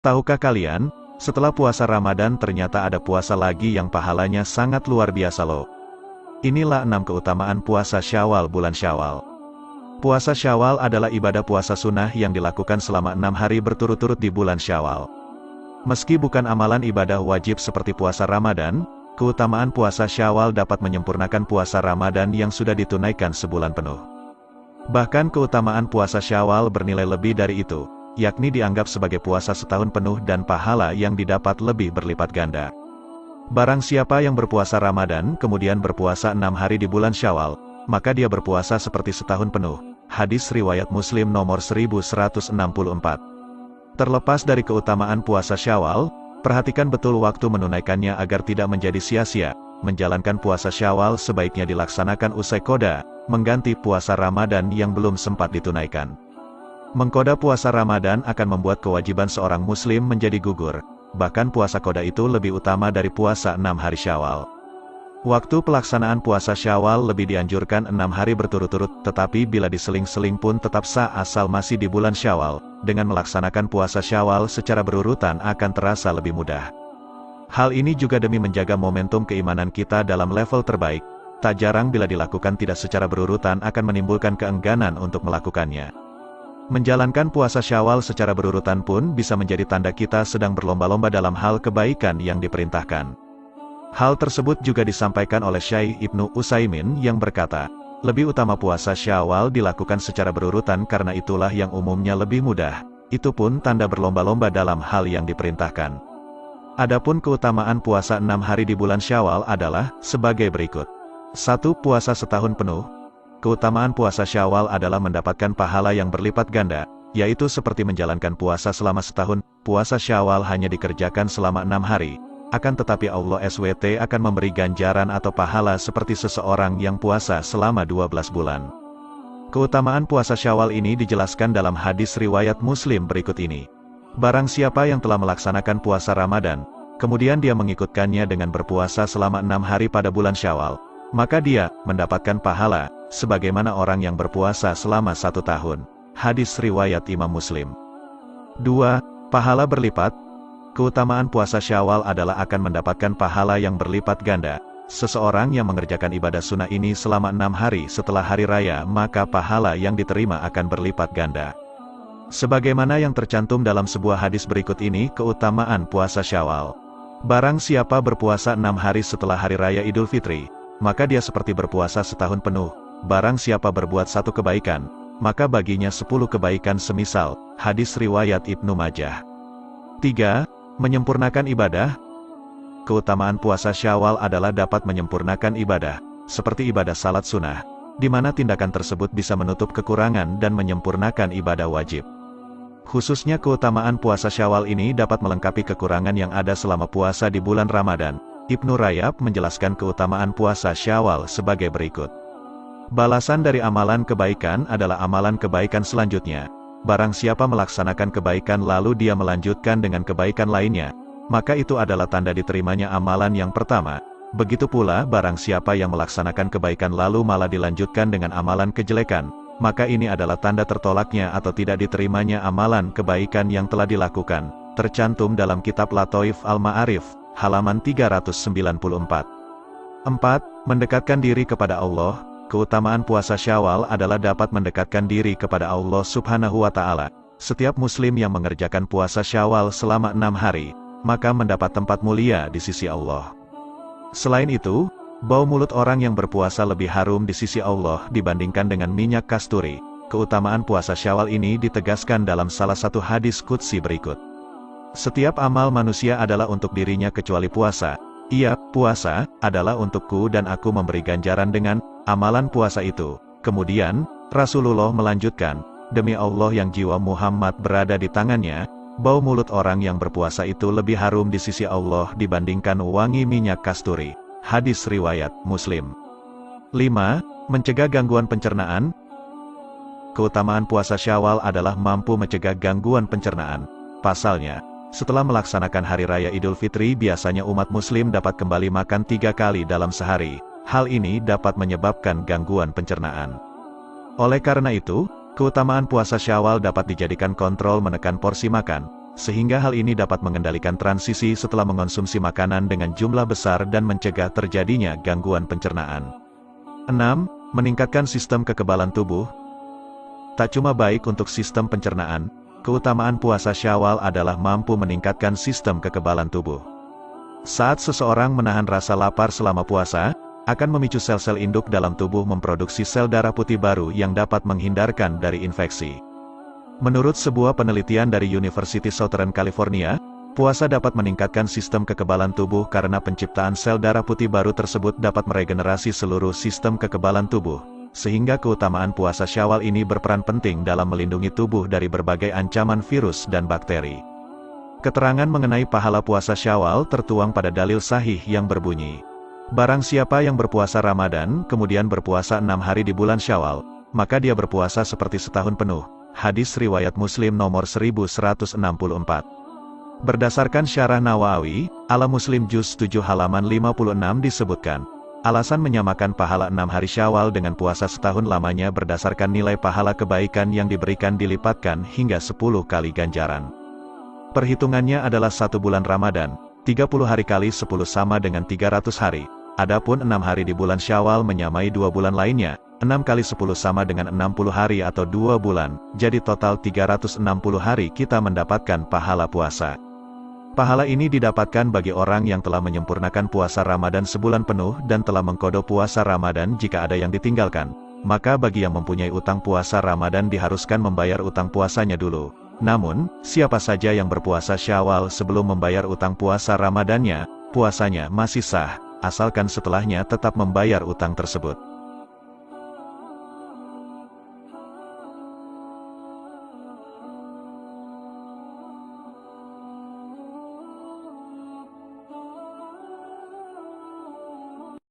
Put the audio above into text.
Tahukah kalian, setelah puasa Ramadan ternyata ada puasa lagi yang pahalanya sangat luar biasa loh. Inilah 6 keutamaan puasa Syawal bulan Syawal. Puasa Syawal adalah ibadah puasa sunnah yang dilakukan selama 6 hari berturut-turut di bulan Syawal. Meski bukan amalan ibadah wajib seperti puasa Ramadan, keutamaan puasa Syawal dapat menyempurnakan puasa Ramadan yang sudah ditunaikan sebulan penuh. Bahkan keutamaan puasa Syawal bernilai lebih dari itu, yakni dianggap sebagai puasa setahun penuh dan pahala yang didapat lebih berlipat ganda. Barang siapa yang berpuasa Ramadan kemudian berpuasa 6 hari di bulan Syawal, maka dia berpuasa seperti setahun penuh. Hadis riwayat Muslim nomor 1164. Terlepas dari keutamaan puasa Syawal, perhatikan betul waktu menunaikannya agar tidak menjadi sia-sia. Menjalankan puasa Syawal sebaiknya dilaksanakan usai qada, mengganti puasa Ramadan yang belum sempat ditunaikan. Mengqada puasa Ramadan akan membuat kewajiban seorang muslim menjadi gugur. Bahkan puasa qada itu lebih utama dari puasa 6 hari Syawal. Waktu pelaksanaan puasa Syawal lebih dianjurkan 6 hari berturut-turut, tetapi bila diseling-seling pun tetap sah asal masih di bulan Syawal. Dengan melaksanakan puasa Syawal secara berurutan akan terasa lebih mudah. Hal ini juga demi menjaga momentum keimanan kita dalam level terbaik. Tak jarang bila dilakukan tidak secara berurutan akan menimbulkan keengganan untuk melakukannya. Menjalankan puasa Syawal secara berurutan pun bisa menjadi tanda kita sedang berlomba-lomba dalam hal kebaikan yang diperintahkan. Hal tersebut juga disampaikan oleh Syekh Ibnu Utsaimin yang berkata, lebih utama puasa Syawal dilakukan secara berurutan karena itulah yang umumnya lebih mudah. Itu pun tanda berlomba-lomba dalam hal yang diperintahkan. Adapun keutamaan puasa 6 hari di bulan Syawal adalah sebagai berikut. 1. Puasa setahun penuh. Keutamaan puasa Syawal adalah mendapatkan pahala yang berlipat ganda, yaitu seperti menjalankan puasa selama setahun. Puasa Syawal hanya dikerjakan selama 6 hari, akan tetapi Allah SWT akan memberi ganjaran atau pahala seperti seseorang yang puasa selama 12 bulan. Keutamaan puasa Syawal ini dijelaskan dalam hadis riwayat Muslim berikut ini. Barang siapa yang telah melaksanakan puasa Ramadan, kemudian dia mengikutkannya dengan berpuasa selama 6 hari pada bulan Syawal, maka dia mendapatkan pahala sebagaimana orang yang berpuasa selama 1 tahun. Hadis riwayat Imam Muslim. 2. Pahala berlipat. Keutamaan puasa Syawal adalah akan mendapatkan pahala yang berlipat ganda. Seseorang yang mengerjakan ibadah sunnah ini selama 6 hari setelah hari raya, maka pahala yang diterima akan berlipat ganda. Sebagaimana yang tercantum dalam sebuah hadis berikut ini keutamaan puasa Syawal. Barang siapa berpuasa 6 hari setelah hari raya Idul Fitri, maka dia seperti berpuasa setahun penuh. Barang siapa berbuat 1 kebaikan, maka baginya 10 kebaikan semisal. Hadis riwayat Ibnu Majah. 3. Menyempurnakan ibadah. Keutamaan puasa Syawal adalah dapat menyempurnakan ibadah, seperti ibadah salat sunnah, di mana tindakan tersebut bisa menutup kekurangan dan menyempurnakan ibadah wajib. Khususnya keutamaan puasa Syawal ini dapat melengkapi kekurangan yang ada selama puasa di bulan Ramadan. Ibnu Rajab menjelaskan keutamaan puasa Syawal sebagai berikut. Balasan dari amalan kebaikan adalah amalan kebaikan selanjutnya. Barang siapa melaksanakan kebaikan lalu dia melanjutkan dengan kebaikan lainnya, maka itu adalah tanda diterimanya amalan yang pertama. Begitu pula barang siapa yang melaksanakan kebaikan lalu malah dilanjutkan dengan amalan kejelekan, maka ini adalah tanda tertolaknya atau tidak diterimanya amalan kebaikan yang telah dilakukan. Tercantum dalam kitab Lataif Al-Ma'arif, halaman 394. 4. Mendekatkan diri kepada Allah. Keutamaan puasa Syawal adalah dapat mendekatkan diri kepada Allah Subhanahu wa Ta'ala. Setiap muslim yang mengerjakan puasa Syawal selama 6 hari, maka mendapat tempat mulia di sisi Allah. Selain itu, bau mulut orang yang berpuasa lebih harum di sisi Allah dibandingkan dengan minyak kasturi. Keutamaan puasa Syawal ini ditegaskan dalam salah satu hadis qudsi berikut. Setiap amal manusia adalah untuk dirinya kecuali puasa. Iya, puasa adalah untukku dan aku memberi ganjaran dengan amalan puasa itu. Kemudian, Rasulullah melanjutkan, demi Allah yang jiwa Muhammad berada di tangannya, bau mulut orang yang berpuasa itu lebih harum di sisi Allah dibandingkan wangi minyak kasturi. Hadis riwayat Muslim. 5. Mencegah gangguan pencernaan. Keutamaan puasa Syawal adalah mampu mencegah gangguan pencernaan. Pasalnya, setelah melaksanakan hari raya Idul Fitri biasanya umat muslim dapat kembali makan 3 kali dalam sehari. Hal ini dapat menyebabkan gangguan pencernaan. Oleh karena itu, keutamaan puasa Syawal dapat dijadikan kontrol menekan porsi makan. sehingga hal ini dapat mengendalikan transisi setelah mengonsumsi makanan dengan jumlah besar dan mencegah terjadinya gangguan pencernaan. 6. Meningkatkan sistem kekebalan tubuh. Tak cuma baik untuk sistem pencernaan, keutamaan puasa Syawal adalah mampu meningkatkan sistem kekebalan tubuh. Saat seseorang menahan rasa lapar selama puasa, akan memicu sel-sel induk dalam tubuh memproduksi sel darah putih baru yang dapat menghindarkan dari infeksi. Menurut sebuah penelitian dari University Southern California, puasa dapat meningkatkan sistem kekebalan tubuh karena penciptaan sel darah putih baru tersebut dapat meregenerasi seluruh sistem kekebalan tubuh, sehingga keutamaan puasa Syawal ini berperan penting dalam melindungi tubuh dari berbagai ancaman virus dan bakteri. Keterangan mengenai pahala puasa Syawal tertuang pada dalil sahih yang berbunyi, barang siapa yang berpuasa Ramadan, kemudian berpuasa 6 hari di bulan Syawal, maka dia berpuasa seperti setahun penuh. Hadis riwayat Muslim nomor 1164. Berdasarkan Syarah Nawawi, Al-Muslim Juz 7 halaman 56 disebutkan, alasan menyamakan pahala 6 hari Syawal dengan puasa setahun lamanya berdasarkan nilai pahala kebaikan yang diberikan dilipatkan hingga 10 kali ganjaran. Perhitungannya adalah 1 bulan Ramadan, 30 hari kali 10 sama dengan 300 hari. Adapun 6 hari di bulan Syawal menyamai 2 bulan lainnya, 6 kali 10 sama dengan 60 hari atau 2 bulan, jadi total 360 hari kita mendapatkan pahala puasa. Pahala ini didapatkan bagi orang yang telah menyempurnakan puasa Ramadan sebulan penuh dan telah mengqadha puasa Ramadan jika ada yang ditinggalkan. Maka bagi yang mempunyai utang puasa Ramadan diharuskan membayar utang puasanya dulu. Namun, siapa saja yang berpuasa Syawal sebelum membayar utang puasa Ramadannya, puasanya masih sah, asalkan setelahnya tetap membayar utang tersebut.